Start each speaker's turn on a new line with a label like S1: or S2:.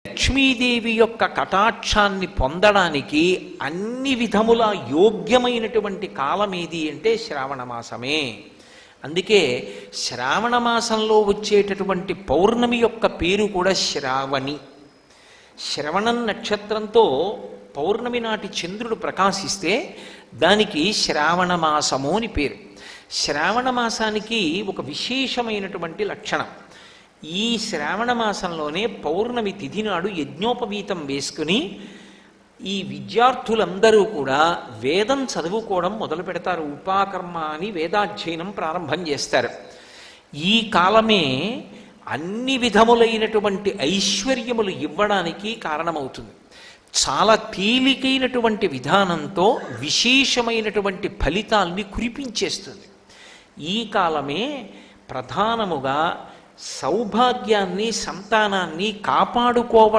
S1: లక్ష్మీదేవి యొక్క కటాక్షాన్ని పొందడానికి అన్ని విధముల యోగ్యమైనటువంటి కాలం ఏది అంటే శ్రావణ మాసమే. అందుకే శ్రావణ మాసంలో వచ్చేటటువంటి పౌర్ణమి యొక్క పేరు కూడా శ్రావణి. శ్రవణం నక్షత్రంతో పౌర్ణమి నాటి చంద్రుడు ప్రకాశిస్తే దానికి శ్రావణ మాసము అని పేరు. శ్రావణ మాసానికి ఒక విశేషమైనటువంటి లక్షణం. ఈ శ్రావణ మాసంలోనే పౌర్ణమి తిథి నాడు యజ్ఞోపవీతం వేసుకుని ఈ విద్యార్థులందరూ కూడా వేదం చదువుకోవడం మొదలు పెడతారు. ఉపాకర్మ అని వేదాధ్యయనం ప్రారంభం చేస్తారు. ఈ కాలమే అన్ని విధములైనటువంటి ఐశ్వర్యములు ఇవ్వడానికి కారణమవుతుంది. చాలా తేలికైనటువంటి విధానంతో విశేషమైనటువంటి ఫలితాల్ని కురిపించేస్తుంది. ఈ కాలమే ప్రధానముగా సౌభాగ్యాన్ని సంతానాన్ని కాపాడుకోవడం